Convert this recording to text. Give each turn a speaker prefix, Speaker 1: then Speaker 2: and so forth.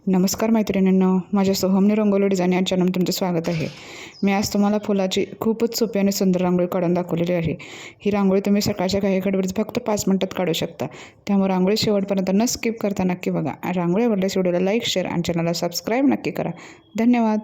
Speaker 1: नमस्कार मैत्रिणींनो, माझ्या सोहमनी रंगोली डिझाईन या चॅनलमध्ये तुमचं स्वागत आहे। मी आज तुम्हाला फुलाची खूपच सोपी आणि सुंदर रांगोळी काढून दाखवलेली आहे। ही रांगोळी तुम्ही सकाळच्या काही गडबडीत फक्त 5 मिनिटात काढू शकता। त्यामुळे रांगोळी शेवटपर्यंत न स्किप करता नक्की बघा। रांगोळी आवडल्यास व्हिडिओला लाईक, शेअर आणि चॅनलला सबस्क्राईब नक्की करा। धन्यवाद।